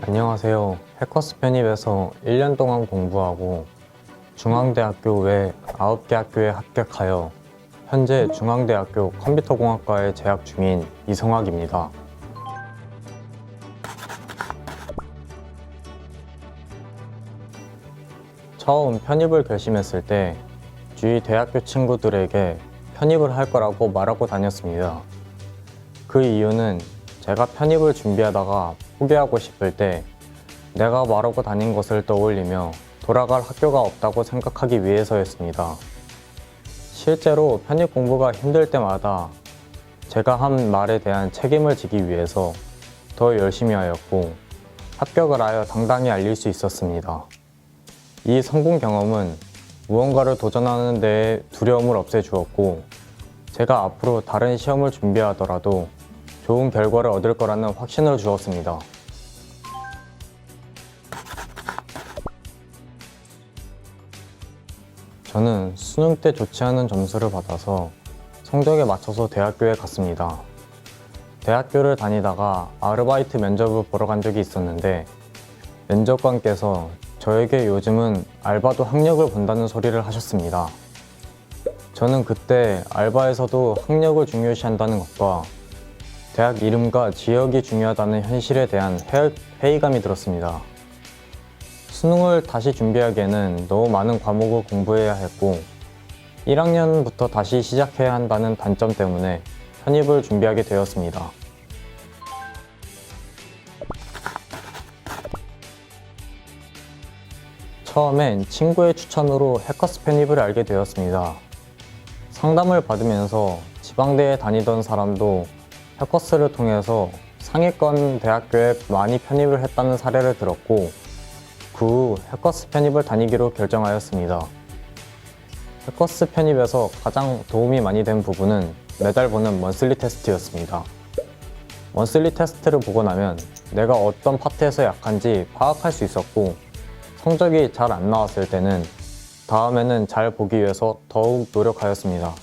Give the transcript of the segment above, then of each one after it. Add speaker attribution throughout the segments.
Speaker 1: 안녕하세요. 해커스 편입에서 1년 동안 공부하고 중앙대학교 외 9개 학교에 합격하여 현재 중앙대학교 컴퓨터공학과에 재학 중인 이성학입니다. 처음 편입을 결심했을 때 주위 대학교 친구들에게 편입을 할 거라고 말하고 다녔습니다. 그 이유는 제가 편입을 준비하다가 포기하고 싶을 때 내가 말하고 다닌 것을 떠올리며 돌아갈 학교가 없다고 생각하기 위해서였습니다. 실제로 편입 공부가 힘들 때마다 제가 한 말에 대한 책임을 지기 위해서 더 열심히 하였고 합격을 하여 당당히 알릴 수 있었습니다. 이 성공 경험은 무언가를 도전하는 데에 두려움을 없애주었고 제가 앞으로 다른 시험을 준비하더라도 좋은 결과를 얻을 거라는 확신을 주었습니다. 저는 수능 때 좋지 않은 점수를 받아서 성적에 맞춰서 대학교에 갔습니다. 대학교를 다니다가 아르바이트 면접을 보러 간 적이 있었는데 면접관께서 저에게 요즘은 알바도 학력을 본다는 소리를 하셨습니다. 저는 그때 알바에서도 학력을 중요시한다는 것과 대학 이름과 지역이 중요하다는 현실에 대한 회의감이 들었습니다. 수능을 다시 준비하기에는 너무 많은 과목을 공부해야 했고 1학년부터 다시 시작해야 한다는 단점 때문에 편입을 준비하게 되었습니다. 처음엔 친구의 추천으로 해커스 편입을 알게 되었습니다. 상담을 받으면서 지방대에 다니던 사람도 해커스를 통해서 상위권 대학교에 많이 편입을 했다는 사례를 들었고 그 후 해커스 편입을 다니기로 결정하였습니다. 해커스 편입에서 가장 도움이 많이 된 부분은 매달 보는 먼슬리 테스트였습니다. 먼슬리 테스트를 보고 나면 내가 어떤 파트에서 약한지 파악할 수 있었고 성적이 잘 안 나왔을 때는 다음에는 잘 보기 위해서 더욱 노력하였습니다.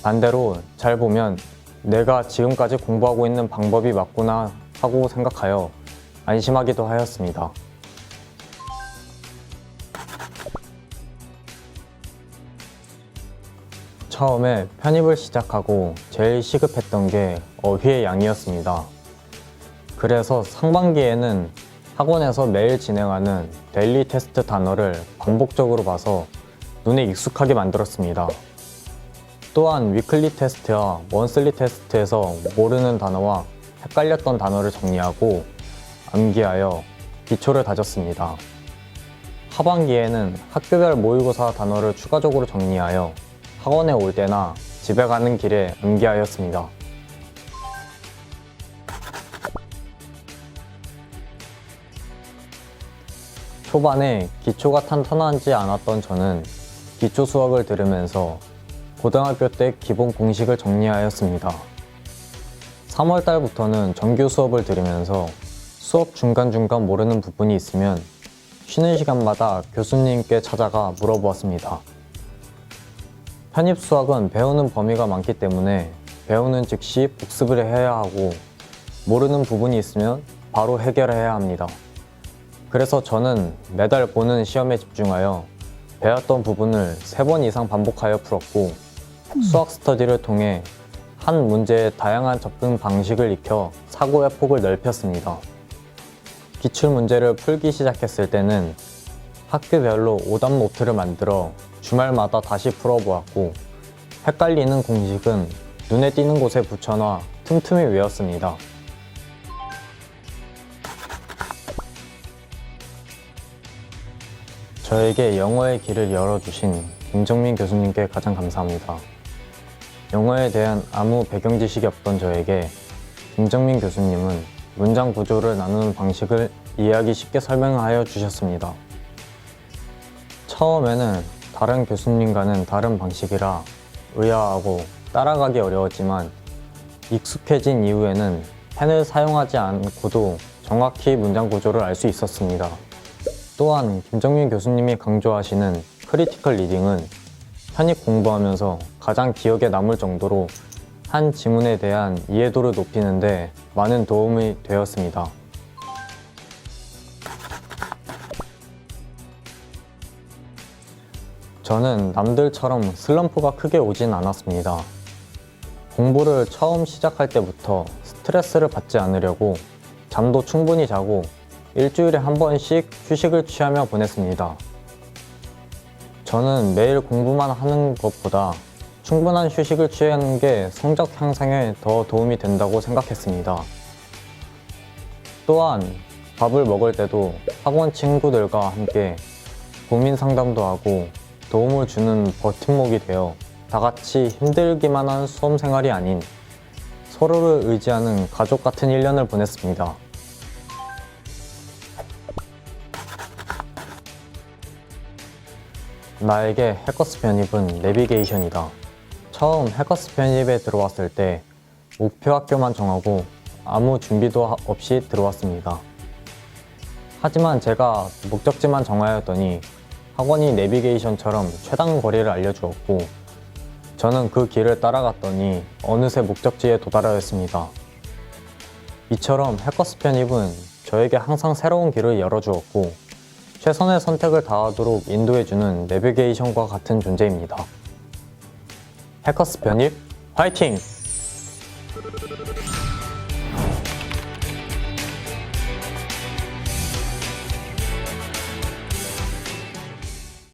Speaker 1: 반대로 잘 보면 내가 지금까지 공부하고 있는 방법이 맞구나 하고 생각하여 안심하기도 하였습니다. 처음에 편입을 시작하고 제일 시급했던 게 어휘의 양이었습니다. 그래서 상반기에는 학원에서 매일 진행하는 데일리 테스트 단어를 반복적으로 봐서 눈에 익숙하게 만들었습니다. 또한 위클리 테스트와 먼슬리 테스트에서 모르는 단어와 헷갈렸던 단어를 정리하고 암기하여 기초를 다졌습니다. 하반기에는 학교별 모의고사 단어를 추가적으로 정리하여 학원에 올 때나 집에 가는 길에 암기하였습니다. 초반에 기초가 탄탄하지 않았던 저는 기초 수학을 들으면서 고등학교 때 기본 공식을 정리하였습니다. 3월 달부터는 정규 수업을 들으면서 수업 중간중간 모르는 부분이 있으면 쉬는 시간마다 교수님께 찾아가 물어보았습니다. 편입 수학은 배우는 범위가 많기 때문에 배우는 즉시 복습을 해야 하고 모르는 부분이 있으면 바로 해결해야 합니다. 그래서 저는 매달 보는 시험에 집중하여 배웠던 부분을 3번 이상 반복하여 풀었고 수학 스터디를 통해 한 문제의 다양한 접근 방식을 익혀 사고의 폭을 넓혔습니다. 기출문제를 풀기 시작했을 때는 학교별로 오답 노트를 만들어 주말마다 다시 풀어보았고 헷갈리는 공식은 눈에 띄는 곳에 붙여놔 틈틈이 외웠습니다. 저에게 영어의 길을 열어주신 김정민 교수님께 가장 감사합니다. 영어에 대한 아무 배경 지식이 없던 저에게 김정민 교수님은 문장 구조를 나누는 방식을 이해하기 쉽게 설명하여 주셨습니다. 처음에는 다른 교수님과는 다른 방식이라 의아하고 따라가기 어려웠지만 익숙해진 이후에는 펜을 사용하지 않고도 정확히 문장 구조를 알 수 있었습니다. 또한 김정민 교수님이 강조하시는 크리티컬 리딩은 편입 공부하면서 가장 기억에 남을 정도로 한 지문에 대한 이해도를 높이는 데 많은 도움이 되었습니다. 저는 남들처럼 슬럼프가 크게 오진 않았습니다. 공부를 처음 시작할 때부터 스트레스를 받지 않으려고 잠도 충분히 자고 일주일에 한 번씩 휴식을 취하며 보냈습니다. 저는 매일 공부만 하는 것보다 충분한 휴식을 취하는 게 성적 향상에 더 도움이 된다고 생각했습니다. 또한 밥을 먹을 때도 학원 친구들과 함께 고민 상담도 하고 도움을 주는 버팀목이 되어 다 같이 힘들기만 한 수험 생활이 아닌 서로를 의지하는 가족 같은 1년을 보냈습니다. 나에게 해커스 편입은 내비게이션이다. 처음 해커스 편입에 들어왔을 때 목표 학교만 정하고 아무 준비도 없이 들어왔습니다. 하지만 제가 목적지만 정하였더니 학원이 내비게이션처럼 최단 거리를 알려주었고 저는 그 길을 따라갔더니 어느새 목적지에 도달하였습니다. 이처럼 해커스 편입은 저에게 항상 새로운 길을 열어주었고 최선의 선택을 다하도록 인도해주는 내비게이션과 같은 존재입니다. 해커스 편입 화이팅!